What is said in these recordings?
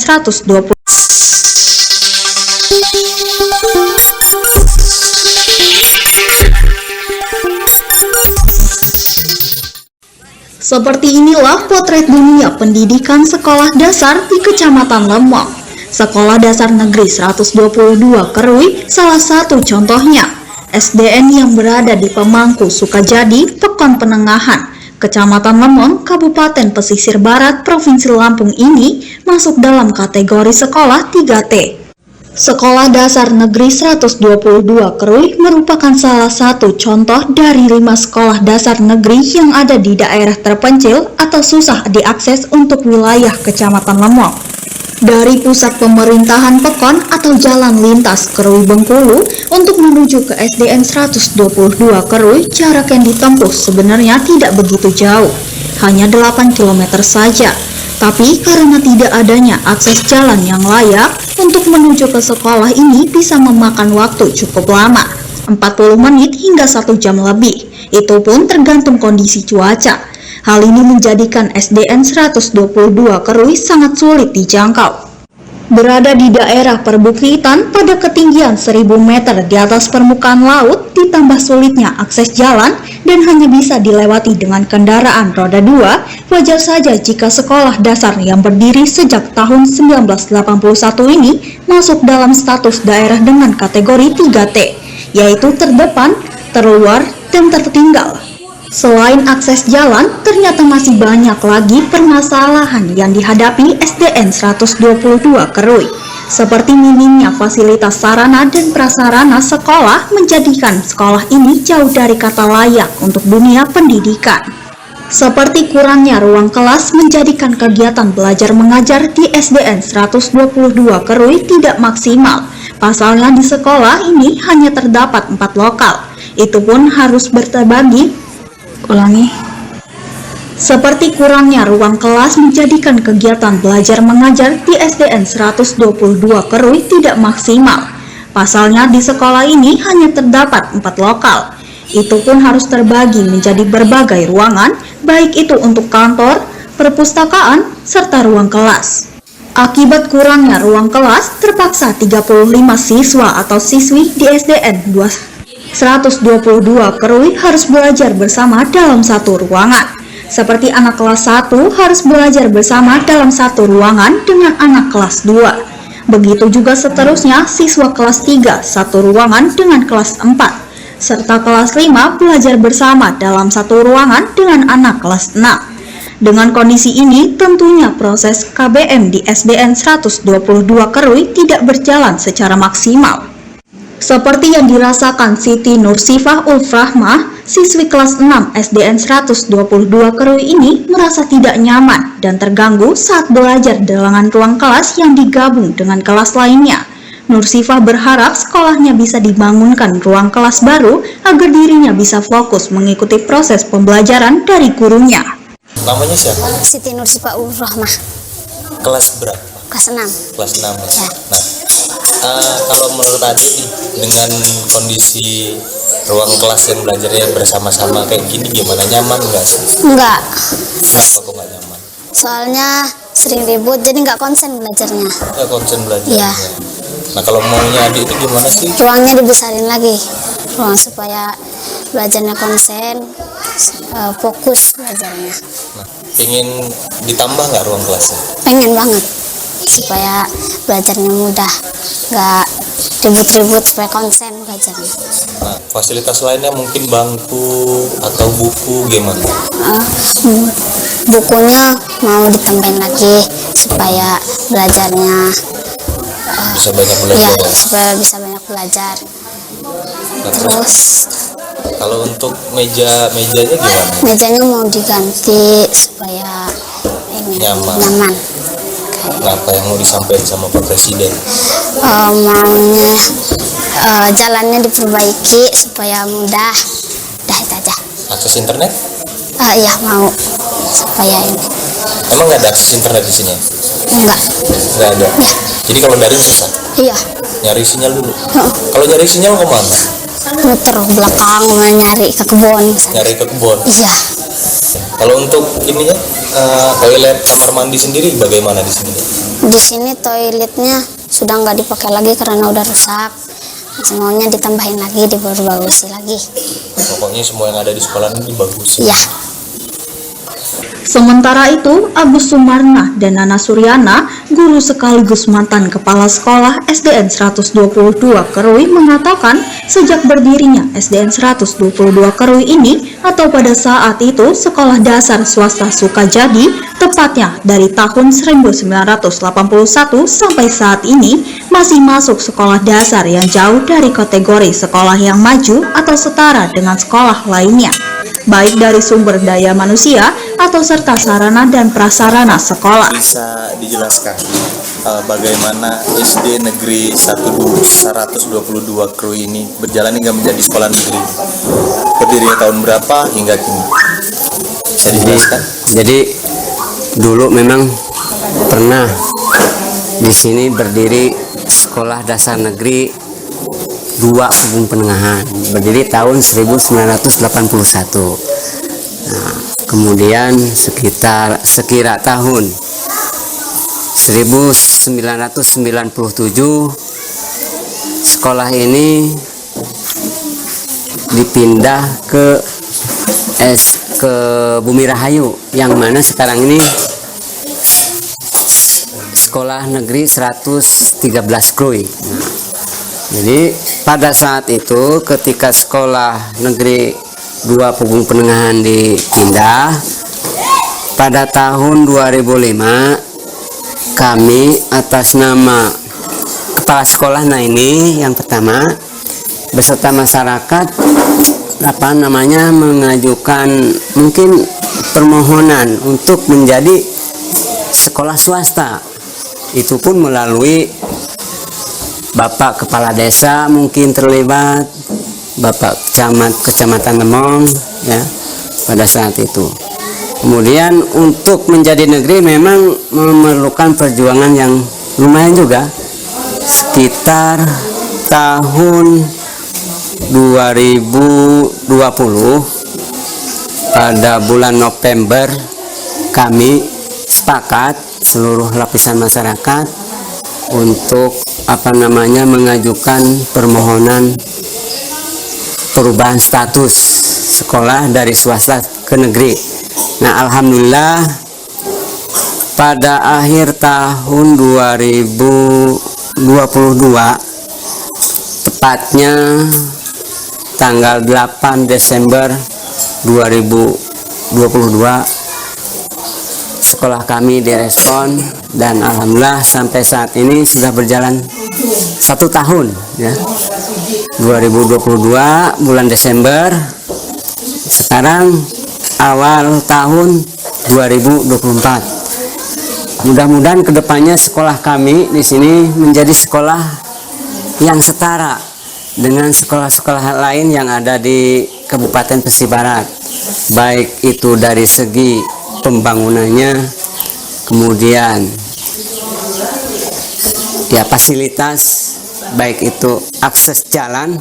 120. Seperti inilah potret dunia pendidikan sekolah dasar di Kecamatan Lemong. Sekolah Dasar Negeri 122 Kerui salah satu contohnya. SDN yang berada di Pemangku, Sukajadi, Pekon Penengahan, Kecamatan Lemong, Kabupaten Pesisir Barat, Provinsi Lampung ini masuk dalam kategori sekolah 3T. Sekolah Dasar Negeri 122 Kerui merupakan salah satu contoh dari 5 sekolah dasar negeri yang ada di daerah terpencil atau susah diakses untuk wilayah Kecamatan Lemong. Dari pusat pemerintahan Pekon atau jalan lintas Kerui Bengkulu untuk menuju ke SDN 122 Kerui, jarak yang ditempuh sebenarnya tidak begitu jauh, hanya 8 km saja. Tapi karena tidak adanya akses jalan yang layak, untuk menuju ke sekolah ini bisa memakan waktu cukup lama, 40 menit hingga 1 jam lebih. Itu pun tergantung kondisi cuaca. Hal ini menjadikan SDN 122 Kerui sangat sulit dijangkau. Berada di daerah perbukitan pada ketinggian 1000 meter di atas permukaan laut, ditambah sulitnya akses jalan dan hanya bisa dilewati dengan kendaraan roda 2, wajar saja jika sekolah dasar yang berdiri sejak tahun 1981 ini masuk dalam status daerah dengan kategori 3T, yaitu terdepan, terluar, dan tertinggal. Selain akses jalan, ternyata masih banyak lagi permasalahan yang dihadapi SDN 122 Kerui, seperti minimnya fasilitas sarana dan prasarana sekolah menjadikan sekolah ini jauh dari kata layak untuk dunia pendidikan. Seperti kurangnya ruang kelas menjadikan kegiatan belajar mengajar di SDN 122 Kerui tidak maksimal. Pasalnya di sekolah ini hanya terdapat 4 lokal, itu pun harus terbagi. Seperti kurangnya ruang kelas menjadikan kegiatan belajar mengajar di SDN 122 Kerui tidak maksimal. Pasalnya di sekolah ini hanya terdapat 4 lokal. Itu pun harus terbagi menjadi berbagai ruangan, baik itu untuk kantor, perpustakaan, serta ruang kelas. Akibat kurangnya ruang kelas, terpaksa 35 siswa atau siswi di SDN 122 Kerui harus belajar bersama dalam satu ruangan. Seperti anak kelas 1 harus belajar bersama dalam satu ruangan dengan anak kelas 2. Begitu juga seterusnya siswa kelas 3 satu ruangan dengan kelas 4, serta kelas 5 belajar bersama dalam satu ruangan dengan anak kelas 6. Dengan kondisi ini, tentunya proses KBM di SDN 122 Kerui tidak berjalan secara maksimal. Seperti yang dirasakan Siti Nursifah Ulfrahmah, siswi kelas 6 SDN 122 Kerui ini merasa tidak nyaman dan terganggu saat belajar dengan ruang kelas yang digabung dengan kelas lainnya. Nursifah berharap sekolahnya bisa dibangunkan ruang kelas baru agar dirinya bisa fokus mengikuti proses pembelajaran dari gurunya. Namanya siapa? Siti Nursifah Ulfrahmah. Kelas berapa? Kelas 6. Kelas 6 ya. Ya. Nah, kalau menurut Adi dengan kondisi ruang kelas yang belajarnya bersama-sama kayak gini gimana, nyaman nggak sih? Enggak. Kenapa kok nggak nyaman? Soalnya sering ribut jadi nggak konsen belajarnya. Nggak konsen belajar. Iya. Nah, kalau maunya Adi itu gimana sih? Ruangnya dibesarin lagi. Ruang supaya belajarnya konsen, fokus belajarnya. Nah, ingin ditambah nggak ruang kelasnya? Pengen banget supaya belajarnya mudah, nggak ribut-ribut supaya konsen belajarnya. Nah, fasilitas lainnya mungkin bangku atau buku gimana? Bukunya mau ditambahin lagi supaya belajarnya Bisa banyak belajar. ya, supaya bisa banyak belajar. Nah, Terus kalau untuk mejanya gimana? mejanya mau diganti supaya ini nyaman. Apa yang mau disampaikan sama Pak Presiden? Maunya jalannya diperbaiki supaya mudah. Dah itu aja. Akses internet? Iya mau supaya ini. Emang nggak ada akses internet di sini? Enggak. Nggak ada. Ya. Jadi kalau daring susah? Iya. Nyari sinyal dulu. Kalau nyari sinyal kemana? Muter belakang nyari ke kebun. Nyari ke kebun. Iya. Kalau untuk ininya toilet kamar mandi sendiri bagaimana di sini? di sini toiletnya sudah nggak dipakai lagi karena udah rusak. Semuanya ditambahin lagi, diperbagusi lagi. Pokoknya semua yang ada di sekolah ini dibagusin. Ya. Sementara itu, Agus Sumarna dan Nana Suryana, guru sekaligus mantan kepala sekolah SDN 122 Kerui mengatakan sejak berdirinya SDN 122 Kerui ini atau pada saat itu sekolah dasar swasta Sukajadi, tepatnya dari tahun 1981 sampai saat ini masih masuk sekolah dasar yang jauh dari kategori sekolah yang maju atau setara dengan sekolah lainnya, baik dari sumber daya manusia atau serta sarana dan prasarana sekolah. Bisa dijelaskan bagaimana SD Negeri 122 Kerui ini berjalan hingga menjadi sekolah negeri? Berdirinya tahun berapa hingga kini? Bisa dijelaskan? Jadi dulu memang pernah di sini berdiri sekolah dasar negeri 2 Pubung Penengahan, berdiri tahun 1981. Nah, kemudian sekira tahun 1997 sekolah ini dipindah ke Bumi Rahayu, yang mana sekarang ini sekolah negeri 113 Kerui. Nah, jadi pada saat itu ketika sekolah negeri 2 Pubung Penengahan dipindah pada tahun 2005, kami atas nama kepala sekolah ini yang pertama beserta masyarakat mengajukan mungkin permohonan untuk menjadi sekolah swasta. Itu pun melalui Bapak Kepala Desa mungkin terlibat, Bapak Kecamatan Lemong ya pada saat itu. Kemudian untuk menjadi negeri memang memerlukan perjuangan yang lumayan juga. Sekitar tahun 2020 pada bulan November kami sepakat seluruh lapisan masyarakat untuk mengajukan permohonan perubahan status sekolah dari swasta ke negeri. Nah, alhamdulillah pada akhir tahun 2022, tepatnya tanggal 8 Desember 2022, sekolah kami direspon dan alhamdulillah sampai saat ini sudah berjalan 1 tahun ya. 2022 bulan Desember, sekarang awal tahun 2024. Mudah-mudahan kedepannya sekolah kami di sini menjadi sekolah yang setara dengan sekolah-sekolah lain yang ada di Kabupaten Pesisir Barat, baik itu dari segi pembangunannya, kemudian ya fasilitas, baik itu akses jalan,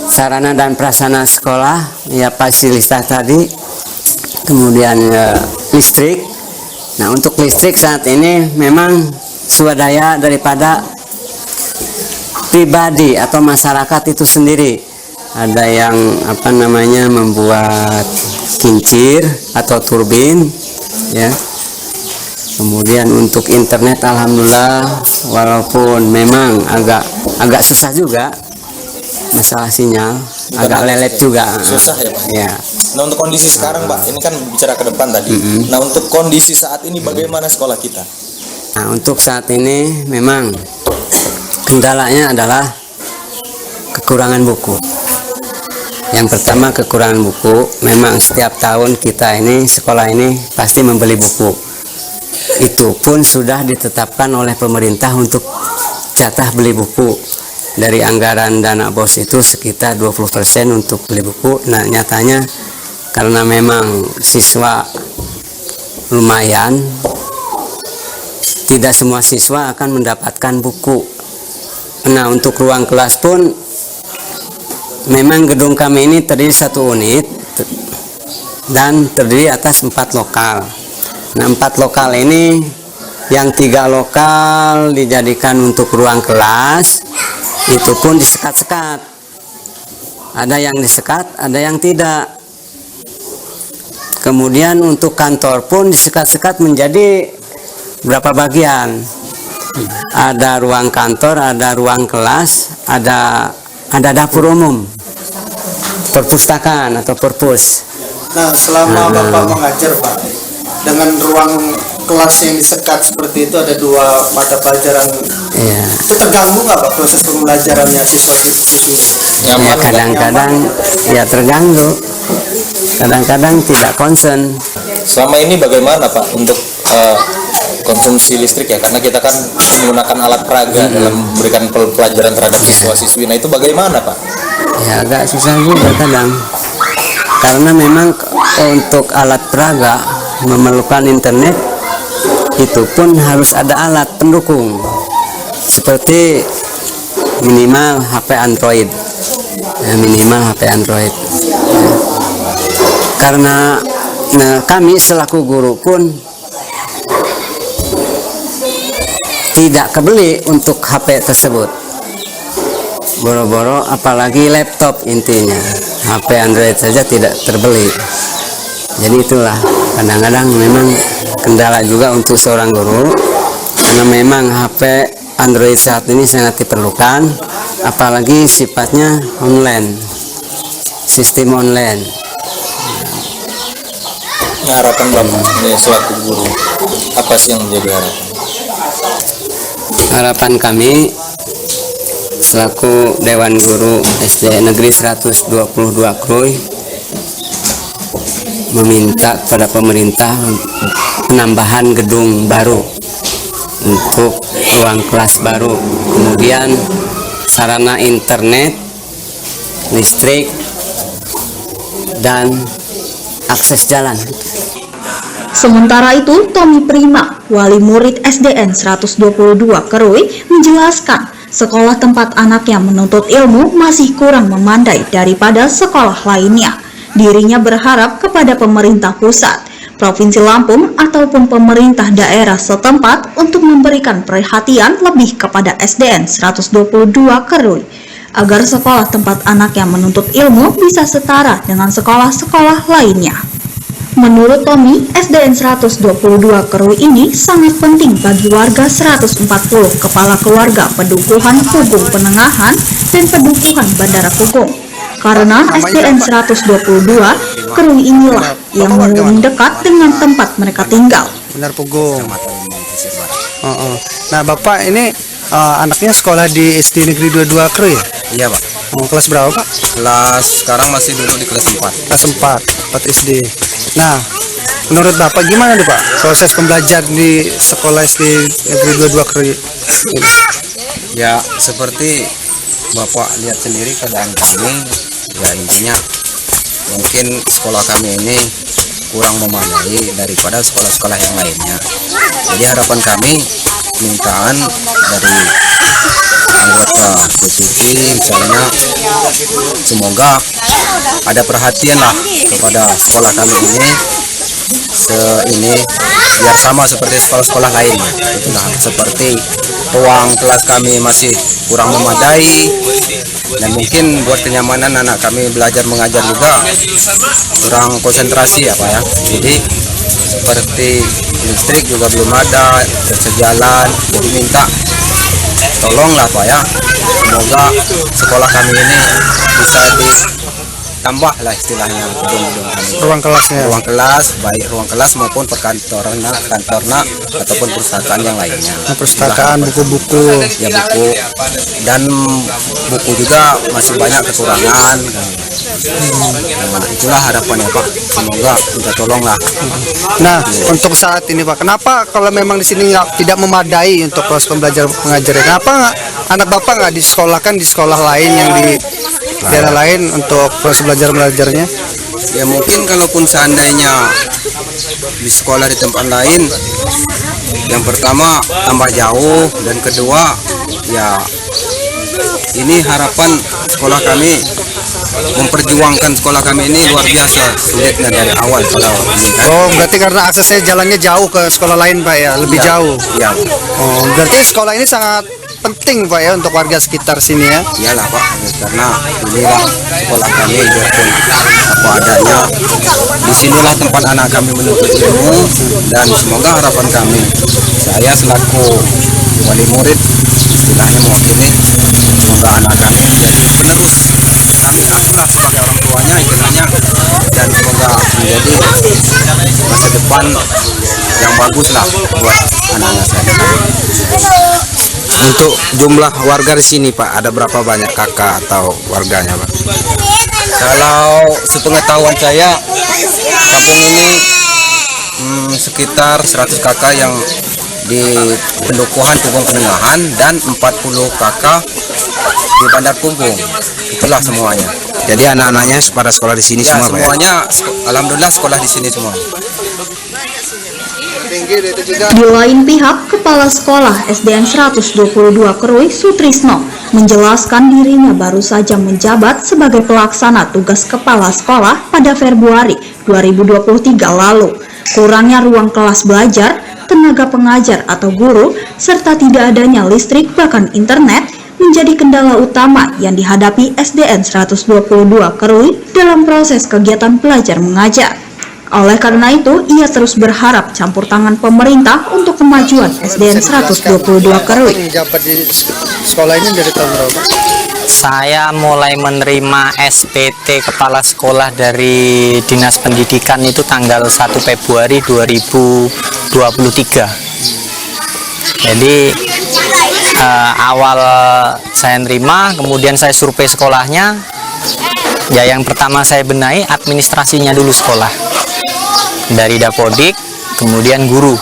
sarana dan prasarana sekolah, ya fasilitas tadi, kemudian listrik. Nah, untuk listrik saat ini memang swadaya daripada pribadi atau masyarakat itu sendiri. Ada yang membuat kincir atau turbin ya. Kemudian untuk internet alhamdulillah, walaupun memang agak susah juga masalah sinyal, agak lelet juga. Susah ya Pak? Ya. Nah, untuk kondisi sekarang Pak, ini kan bicara ke depan tadi. Nah, untuk kondisi saat ini bagaimana sekolah kita? Nah, untuk saat ini memang kendalanya adalah kekurangan buku. Yang pertama kekurangan buku, memang setiap tahun kita ini sekolah ini pasti membeli buku. Itu pun sudah ditetapkan oleh pemerintah untuk jatah beli buku. Dari anggaran dana BOS itu sekitar 20% untuk beli buku. Nah, nyatanya karena memang siswa lumayan, tidak semua siswa akan mendapatkan buku. Nah, untuk ruang kelas pun memang gedung kami ini terdiri 1 unit dan terdiri atas 4 lokal. Nah, 4 lokal ini, yang 3 lokal dijadikan untuk ruang kelas, itu pun disekat-sekat. Ada yang disekat, ada yang tidak. Kemudian untuk kantor pun disekat-sekat menjadi berapa bagian. Ada ruang kantor, ada ruang kelas, ada dapur umum, perpustakaan atau perpus. Nah, selama Bapak mengajar, Pak, dengan ruang kelas yang disekat seperti itu, ada 2 mata pelajaran, Iya. itu terganggu nggak Pak proses pembelajarannya siswa-siswi? Ya, kadang-kadang ya terganggu, kadang-kadang tidak concern. Selama ini bagaimana Pak untuk konsumsi listrik ya? Karena kita kan menggunakan alat peraga dalam memberikan pelajaran terhadap siswa-siswi. Nah itu bagaimana Pak? Ya agak susah juga kadang, karena memang untuk alat peraga memerlukan internet, itu pun harus ada alat pendukung seperti minimal HP Android, ya, minimal HP Android. Ya. Karena kami selaku guru pun tidak kebeli untuk HP tersebut, boro-boro apalagi laptop, intinya HP Android saja tidak terbeli. Jadi itulah kadang-kadang memang kendala juga untuk seorang guru, karena memang HP Android saat ini sangat diperlukan, apalagi sifatnya online, sistem online. Nah, harapan Bapak ini selaku guru, apa sih yang menjadi harapan? Harapan kami selaku Dewan Guru SD Negeri 122 Krui meminta kepada pemerintah penambahan gedung baru untuk ruang kelas baru, kemudian sarana internet, listrik, dan akses jalan. Sementara itu, Tommy Prima, wali murid SDN 122 Kerui, menjelaskan sekolah tempat anaknya menuntut ilmu masih kurang memandai daripada sekolah lainnya. Dirinya berharap kepada pemerintah pusat, Provinsi Lampung, ataupun pemerintah daerah setempat untuk memberikan perhatian lebih kepada SDN 122 Kerui, agar sekolah tempat anaknya menuntut ilmu bisa setara dengan sekolah-sekolah lainnya. Menurut Tommy, SDN 122 Kerui ini sangat penting bagi warga 140 kepala keluarga Pedukuhan Pugung Penengahan dan Pedukuhan Bandara Pugung. Karena SDN 122 Kerui inilah yang paling dekat dengan tempat mereka tinggal. Benar Pugung. Nah, Bapak ini anaknya sekolah di SD Negeri 22 Kerui ya? Iya Pak, Kelas berapa Pak? kelas sekarang masih duduk di kelas 4. Kelas 4 SD. Nah, menurut Bapak gimana nih Pak proses pembelajaran di sekolah SD Negeri 22 Kerui? Ya seperti Bapak lihat sendiri keadaan kami, ya intinya mungkin sekolah kami ini kurang memadai daripada sekolah-sekolah yang lainnya. Jadi harapan kami permintaan dari anggota PTV misalnya, semoga ada perhatian lah kepada sekolah kami ini biar sama seperti sekolah-sekolah lainnya. Itulah, seperti ruang kelas kami masih kurang memadai, dan mungkin buat kenyamanan anak kami belajar mengajar juga kurang konsentrasi ya Pak ya. Jadi seperti listrik juga belum ada, jalan, jadi minta tolonglah Pak ya, semoga sekolah kami ini bisa ditambah lah istilahnya gedung-gedung kami, Ruang kelasnya. ruang kelas, baik ruang kelas maupun perkantornya, kantornya ataupun perpustakaan yang lainnya. Perpustakaan, buku-buku. Ya buku, dan buku juga masih banyak kekurangan. Nah, itulah harapannya Pak, semoga minta tolonglah. Nah, untuk saat ini Pak, kenapa kalau memang di sini tidak memadai untuk proses pembelajaran pengajaran? Kenapa anak Bapak nggak disekolahkan di sekolah lain yang di daerah lain untuk proses belajar mengajarnya? Ya mungkin kalaupun seandainya di sekolah di tempat lain, yang pertama tambah jauh, dan kedua ya ini harapan sekolah kami memperjuangkan sekolah kami ini luar biasa sulitnya dari awal kalau ini kan. Oh, berarti karena aksesnya jalannya jauh ke sekolah lain Pak ya, lebih jauh. Ya, Oh, berarti sekolah ini sangat penting Pak ya untuk warga sekitar sini ya. iyalah Pak, karena inilah sekolah kami biarpun apa adanya. Disinilah tempat anak kami menuntut ilmu dan semoga harapan kami, saya selaku wali murid istilahnya mewakili, semoga anak kami menjadi penerus. Akulah sebagai orang tuanya istilahnya, dan semoga menjadi masa depan yang bagus lah buat anak-anak saya. Untuk jumlah warga di sini Pak, ada berapa banyak kakak atau warganya Pak? Kalau sepengetahuan saya, kampung ini sekitar 100 kakak yang di pendukuhan Kumbung Peningahan dan 40 kakak di Bandar Kumbung. Itulah semuanya. Jadi anak-anaknya pada sekolah di sini Ya, semua Pak ya? semuanya alhamdulillah sekolah di sini semua. Di lain pihak, Kepala Sekolah SDN 122 Kerui Sutrisno menjelaskan dirinya baru saja menjabat sebagai pelaksana tugas kepala sekolah pada Februari 2023 lalu. Kurangnya ruang kelas belajar, tenaga pengajar atau guru, serta tidak adanya listrik bahkan internet menjadi kendala utama yang dihadapi SDN 122 Kerui dalam proses kegiatan belajar mengajar. Oleh karena itu, ia terus berharap campur tangan pemerintah untuk kemajuan SDN 122 Kerui. Menjabat di sekolah ini dari tahun berapa? Saya mulai menerima SPT Kepala Sekolah dari Dinas Pendidikan itu tanggal 1 Februari 2023. Jadi awal saya nerima, kemudian saya survei sekolahnya. Ya, yang pertama saya benahi administrasinya dulu sekolah. Dari Dapodik, kemudian guru.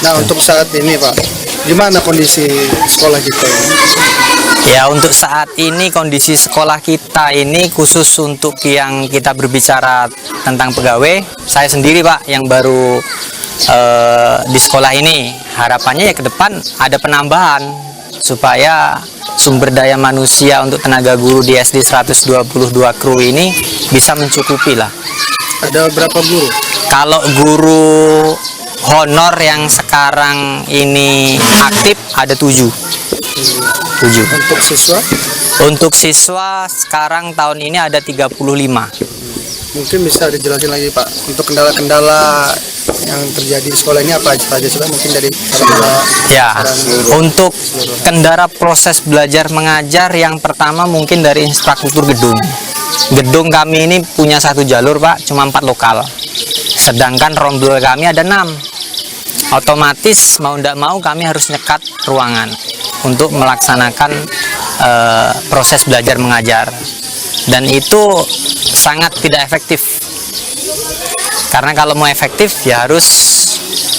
Nah, untuk saat ini Pak, gimana kondisi sekolah kita ini? Ya, untuk saat ini kondisi sekolah kita ini khusus untuk yang kita berbicara tentang pegawai, saya sendiri Pak yang baru di sekolah ini. Harapannya ya ke depan ada penambahan supaya sumber daya manusia untuk tenaga guru di SD 122 Kerui ini bisa mencukupi lah. Ada berapa guru? Kalau guru honor yang sekarang ini aktif ada 7. Untuk siswa? Untuk siswa sekarang tahun ini ada 35. Mungkin bisa dijelasin lagi Pak, untuk kendala-kendala yang terjadi di sekolah ini apa aja sih Pak? Mungkin dari Ya, untuk kendala proses belajar mengajar yang pertama mungkin dari infrastruktur gedung. Gedung kami ini punya 1 jalur Pak, cuma 4 lokal. Sedangkan rombel kami ada 6. Otomatis mau tidak mau kami harus nyekat ruangan untuk melaksanakan proses belajar mengajar. Dan itu sangat tidak efektif. Karena kalau mau efektif ya harus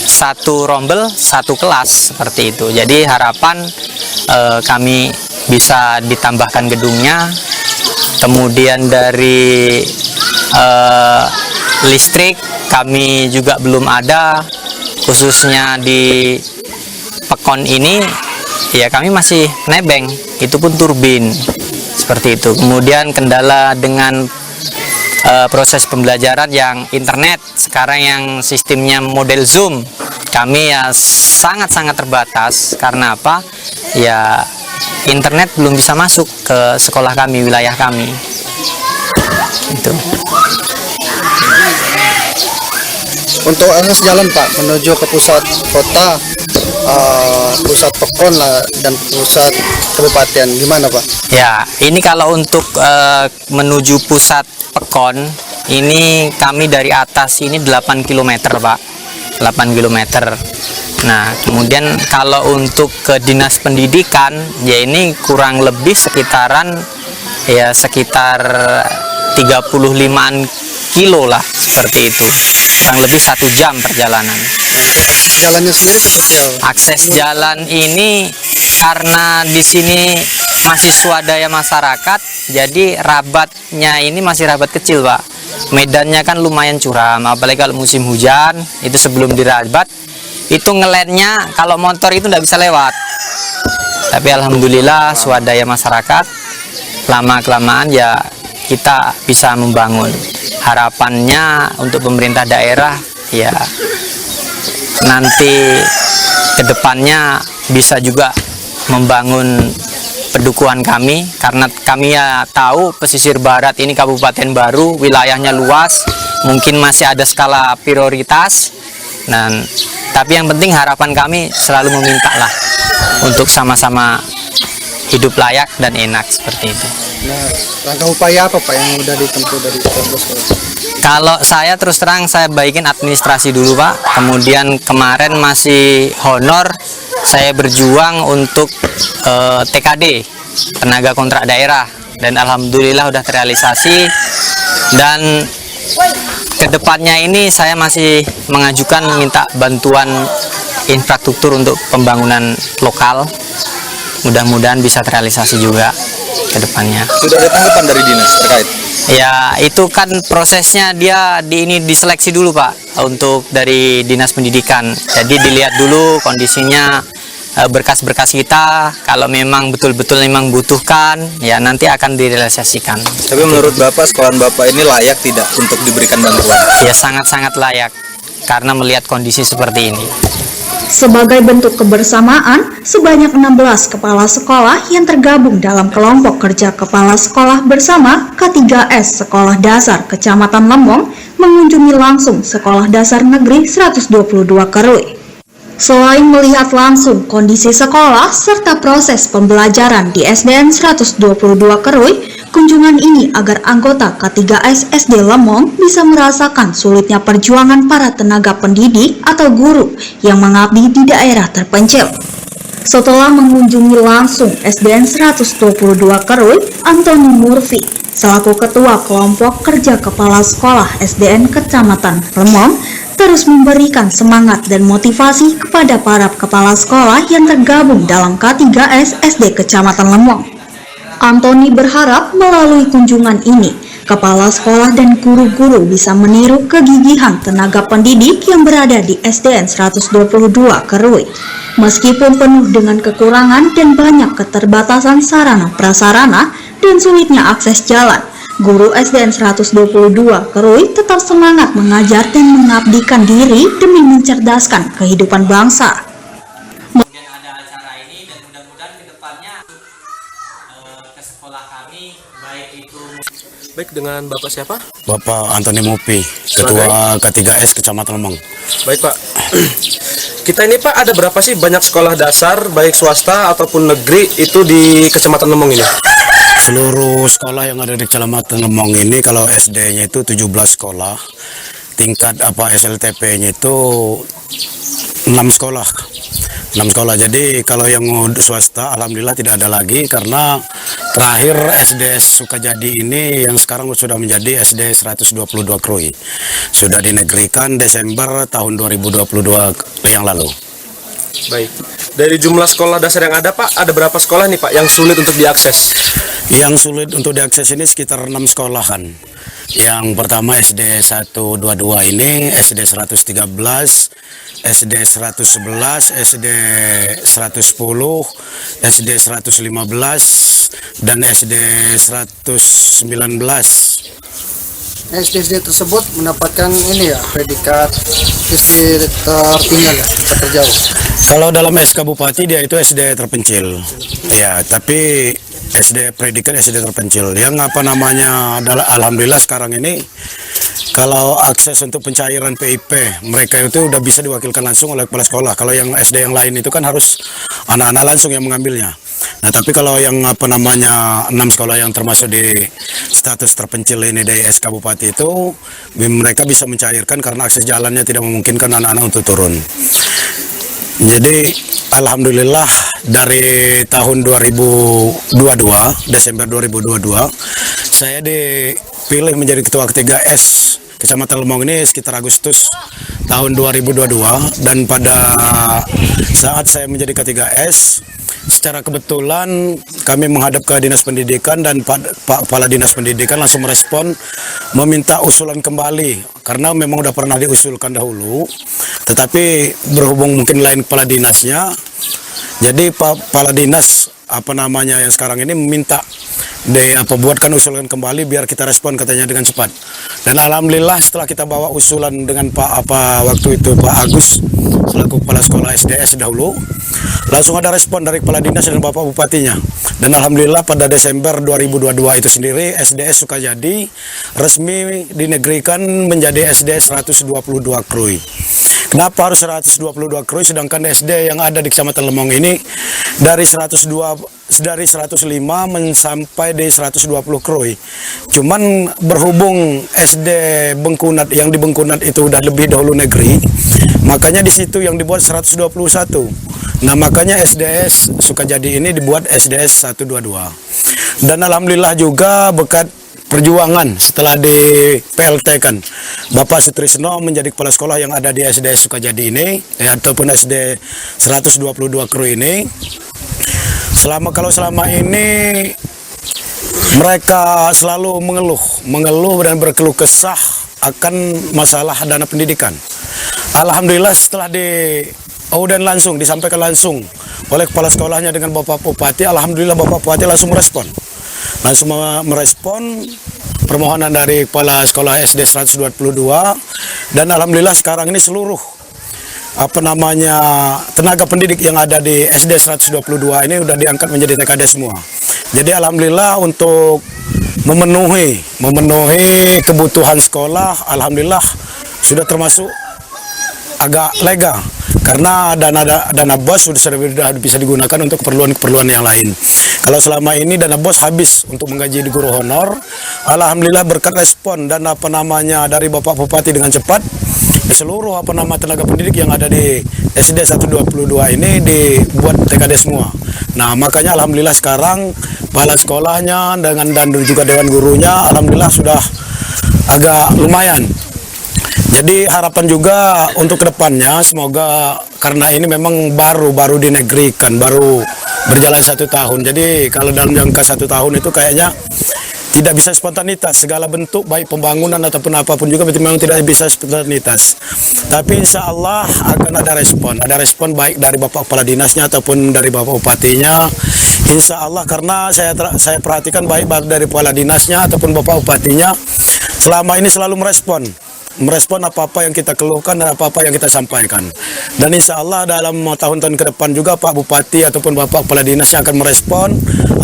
1 rombel 1 kelas seperti itu. Jadi harapan kami bisa ditambahkan gedungnya. Kemudian dari listrik kami juga belum ada, khususnya di Pekon ini ya kami masih nebeng, itu pun turbin seperti itu. Kemudian kendala dengan proses pembelajaran yang internet sekarang yang sistemnya model Zoom, kami ya sangat-sangat terbatas. Karena apa? Ya internet belum bisa masuk ke sekolah kami, wilayah kami. Itu. untuk akses jalan Pak menuju ke pusat kota, pusat Pekon lah, dan pusat kabupaten, gimana Pak? Ya, ini kalau untuk menuju pusat Pekon, ini kami dari atas ini 8 km Pak, 8 km. Nah, kemudian kalau untuk ke Dinas Pendidikan, ya ini kurang lebih sekitaran, ya sekitar 35-an kilo lah, seperti itu. Kurang lebih 1 jam perjalanan. Jalannya sendiri seperti apa? Akses jalan ini karena di sini masih swadaya masyarakat, jadi rabatnya ini masih rabat kecil Pak. Medannya kan lumayan curam, apalagi kalau musim hujan, itu sebelum dirabat, itu ngeletnya kalau motor itu nggak bisa lewat. Tapi alhamdulillah swadaya masyarakat, lama-kelamaan ya kita bisa membangun. Harapannya untuk pemerintah daerah ya nanti kedepannya bisa juga membangun pendukuhan kami, karena kami ya tahu pesisir barat ini kabupaten baru, wilayahnya luas, mungkin masih ada skala prioritas. Dan tapi yang penting harapan kami selalu meminta lah untuk sama-sama hidup layak dan enak seperti itu. Nah, langkah upaya apa Pak yang udah ditempuh dari Pemkot? Kalau saya terus terang saya baikin administrasi dulu Pak, kemudian kemarin masih honor saya berjuang untuk TKD, tenaga kontrak daerah, dan alhamdulillah udah terrealisasi. Dan kedepannya ini saya masih mengajukan minta bantuan infrastruktur untuk pembangunan lokal, mudah-mudahan bisa terrealisasi juga kedepannya. Sudah ada tanggapan dari dinas terkait? Ya itu kan prosesnya dia diseleksi dulu Pak untuk dari dinas pendidikan. Jadi dilihat dulu kondisinya, berkas-berkas kita, kalau memang betul-betul memang butuhkan ya nanti akan direalisasikan. Tapi menurut Bapak, sekolahan Bapak ini layak tidak untuk diberikan bantuan? Ya sangat-sangat layak karena melihat kondisi seperti ini. Sebagai bentuk kebersamaan, sebanyak 16 kepala sekolah yang tergabung dalam kelompok kerja kepala sekolah bersama K3S Sekolah Dasar Kecamatan Lemong mengunjungi langsung Sekolah Dasar Negeri 122 Kerui. Selain melihat langsung kondisi sekolah serta proses pembelajaran di SDN 122 Kerui, kunjungan ini agar anggota K3S SD Lemong bisa merasakan sulitnya perjuangan para tenaga pendidik atau guru yang mengabdi di daerah terpencil. Setelah mengunjungi langsung SDN 122 Kerui, Antoni Murfi selaku Ketua Kelompok Kerja Kepala Sekolah SDN Kecamatan Lemong terus memberikan semangat dan motivasi kepada para kepala sekolah yang tergabung dalam K3S SD Kecamatan Lemong. Antoni berharap melalui kunjungan ini, kepala sekolah dan guru-guru bisa meniru kegigihan tenaga pendidik yang berada di SDN 122 Kerui. Meskipun penuh dengan kekurangan dan banyak keterbatasan sarana prasarana dan sulitnya akses jalan, guru SDN 122 Kerui tetap semangat mengajar dan mengabdikan diri demi mencerdaskan kehidupan bangsa. Kemudian ada acara ini dan mudah-mudahan kedepannya ke sekolah kami baik itu. Baik, dengan Bapak siapa? Bapak Antoni Mupi, Ketua K3S Kecamatan Lemong. Baik Pak. Kita ini Pak ada berapa sih banyak sekolah dasar baik swasta ataupun negeri itu di Kecamatan Lemong ini? Seluruh sekolah yang ada di Kecamatan Lemong ini kalau SD-nya itu 17 sekolah, tingkat SLTP-nya itu 6 sekolah. 6 sekolah. Jadi kalau yang swasta alhamdulillah tidak ada lagi karena terakhir SD Sukajadi ini yang sekarang sudah menjadi SD 122 Kerui. Sudah dinegerikan Desember tahun 2022 yang lalu. Baik. Dari jumlah sekolah dasar yang ada Pak, ada berapa sekolah nih Pak yang sulit untuk diakses? Yang sulit untuk diakses ini sekitar 6 sekolahan. Yang pertama SD 122 ini, SD 113, SD 111, SD 110, SD 115, dan SD 119. SD tersebut mendapatkan ini ya, predikat SD tertinggal ya, terjauh. Kalau dalam SK Bupati dia itu SD terpencil. Ya, tapi SD predikat SD terpencil. Yang adalah alhamdulillah sekarang ini kalau akses untuk pencairan PIP mereka itu udah bisa diwakilkan langsung oleh kepala sekolah. Kalau yang SD yang lain itu kan harus anak-anak langsung yang mengambilnya. Nah, tapi kalau yang 6 sekolah yang termasuk di status terpencil ini dari SK Bupati itu mereka bisa mencairkan karena akses jalannya tidak memungkinkan anak-anak untuk turun. Jadi alhamdulillah dari tahun 2022, Desember 2022, saya dipilih menjadi Ketua K3S Kecamatan Lemong ini sekitar Agustus tahun 2022, dan pada saat saya menjadi K3S, secara kebetulan kami menghadap ke Dinas Pendidikan dan Pak Kepala Dinas Pendidikan langsung merespon meminta usulan kembali karena memang udah pernah diusulkan dahulu, tetapi berhubung mungkin lain kepala dinasnya, jadi Pak Kepala Dinas apa namanya yang sekarang ini meminta buatkan usulan kembali biar kita respon katanya dengan cepat. Dan alhamdulillah setelah kita bawa usulan dengan waktu itu Pak Agus selaku kepala sekolah SDS dahulu, langsung ada respon dari kepala dinas dan Bapak Bupatinya. Dan alhamdulillah pada Desember 2022 itu sendiri SDS Sukajadi resmi dinegrikan menjadi SD 122 Krui. Kenapa harus 122 Krui sedangkan SD yang ada di Kecamatan Lemong ini dari 105 sampai di 120 Krui. Cuman berhubung SD Bengkunat yang di Bengkunat itu udah lebih dahulu negeri, makanya di situ yang dibuat 121. Nah, makanya SDS Sukajadi ini dibuat SDS 122. Dan alhamdulillah juga berkat perjuangan setelah di PLT kan Bapak Sutrisno menjadi kepala sekolah yang ada di SDS Sukajadi ini ataupun SD 122 Krui ini. Selama ini mereka selalu mengeluh dan berkeluh kesah akan masalah dana pendidikan. Alhamdulillah setelah dan langsung disampaikan langsung oleh kepala sekolahnya dengan Bapak Bupati, alhamdulillah Bapak Bupati langsung merespon permohonan dari kepala sekolah SD 122 dan alhamdulillah sekarang ini seluruh tenaga pendidik yang ada di SD 122 ini udah diangkat menjadi TKD semua. Jadi alhamdulillah untuk memenuhi kebutuhan sekolah, alhamdulillah sudah termasuk agak lega karena dana BOS sudah bisa digunakan untuk keperluan yang lain. Kalau selama ini dana BOS habis untuk menggaji di guru honor, alhamdulillah berkat respon dan dari Bapak Bupati dengan cepat, seluruh tenaga pendidik yang ada di SD 122 ini dibuat TKD semua. Nah, makanya alhamdulillah sekarang kepala sekolahnya dan juga dewan gurunya alhamdulillah sudah agak lumayan. Jadi harapan juga untuk kedepannya semoga karena ini memang baru dinegrikan, baru berjalan 1 tahun. Jadi kalau dalam jangka 1 tahun itu kayaknya tidak bisa spontanitas, segala bentuk baik pembangunan ataupun apapun juga memang tidak bisa spontanitas. Tapi insya Allah akan ada respon baik dari Bapak Kepala Dinasnya ataupun dari Bapak Bupatinya. Insya Allah karena saya perhatikan baik dari Kepala Dinasnya ataupun Bapak Bupatinya selama ini selalu merespon apa-apa yang kita keluhkan dan apa-apa yang kita sampaikan. Dan insya Allah dalam tahun-tahun ke depan juga Pak Bupati ataupun Bapak Kepala Dinasnya akan merespon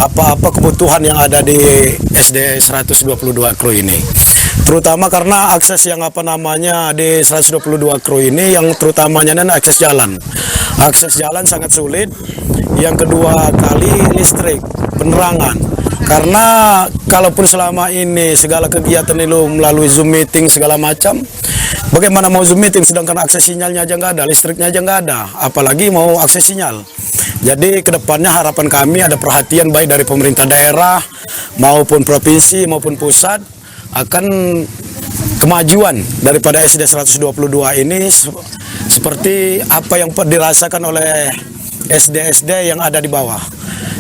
apa-apa kebutuhan yang ada di SD 122 Krui ini. Terutama karena akses yang di 122 Krui ini yang terutamanya akses jalan. Akses jalan sangat sulit. Yang kedua kali listrik, penerangan. Karena kalaupun selama ini segala kegiatan itu melalui Zoom meeting segala macam, bagaimana mau Zoom meeting sedangkan akses sinyalnya aja nggak ada, listriknya aja nggak ada, apalagi mau akses sinyal. Jadi kedepannya harapan kami ada perhatian baik dari pemerintah daerah maupun provinsi maupun pusat akan kemajuan daripada SD 122 ini seperti apa yang dirasakan oleh SD-SD yang ada di bawah.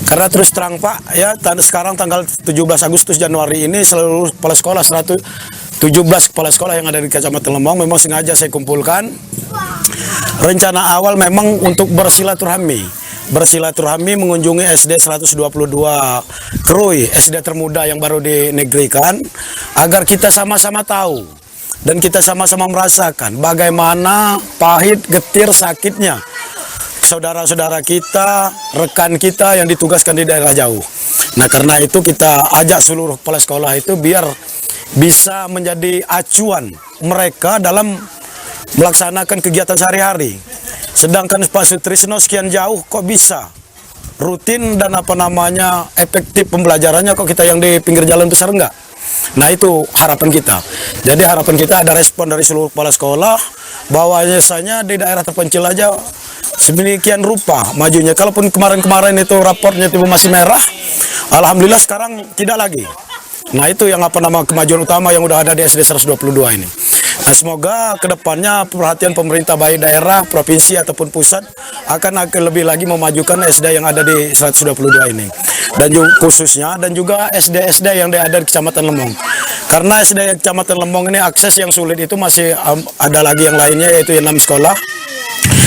Karena terus terang Pak, ya sekarang tanggal 17 Agustus Januari ini seluruh kepala sekolah 117 kepala sekolah yang ada di Kecamatan Lemong memang sengaja saya kumpulkan. Rencana awal memang untuk bersilaturahmi mengunjungi SD 122 Krui, SD termuda yang baru dinegrikan, agar kita sama-sama tahu dan kita sama-sama merasakan bagaimana pahit, getir, sakitnya saudara-saudara kita, rekan kita yang ditugaskan di daerah jauh. Nah, karena itu kita ajak seluruh kepala sekolah itu biar bisa menjadi acuan mereka dalam melaksanakan kegiatan sehari-hari. Sedangkan Pak Sutrisno sekian jauh kok bisa rutin dan efektif pembelajarannya, kok kita yang di pinggir jalan besar enggak? Nah, itu harapan kita. Jadi harapan kita ada respon dari seluruh kepala sekolah bahwasanya di daerah terpencil aja sedemikian rupa majunya. Kalaupun kemarin-kemarin itu raportnya itu masih merah, alhamdulillah sekarang tidak lagi. Nah, itu yang kemajuan utama yang udah ada di SD 122 ini. Nah, semoga kedepannya perhatian pemerintah baik daerah, provinsi ataupun pusat akan lebih lagi memajukan SD yang ada di 122 ini. Dan juga khususnya juga SD-SD yang ada di Kecamatan Lemong. Karena SD Kecamatan Lemong ini akses yang sulit itu masih ada lagi yang lainnya yaitu 6 sekolah.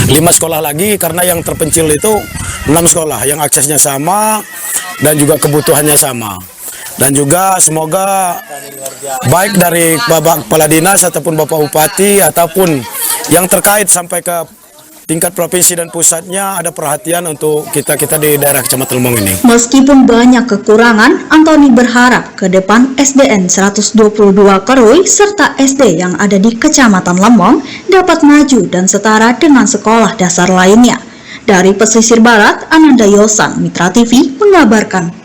5 sekolah lagi, karena yang terpencil itu 6 sekolah yang aksesnya sama dan juga kebutuhannya sama. Dan juga semoga baik dari Bapak Kepala Dinas ataupun Bapak Bupati ataupun yang terkait sampai ke tingkat provinsi dan pusatnya ada perhatian untuk kita di daerah Kecamatan Lemong ini. Meskipun banyak kekurangan, Antoni berharap ke depan SDN 122 Kerui serta SD yang ada di Kecamatan Lemong dapat maju dan setara dengan sekolah dasar lainnya. Dari pesisir barat, Ananda Yosan, Mitra TV, mengabarkan.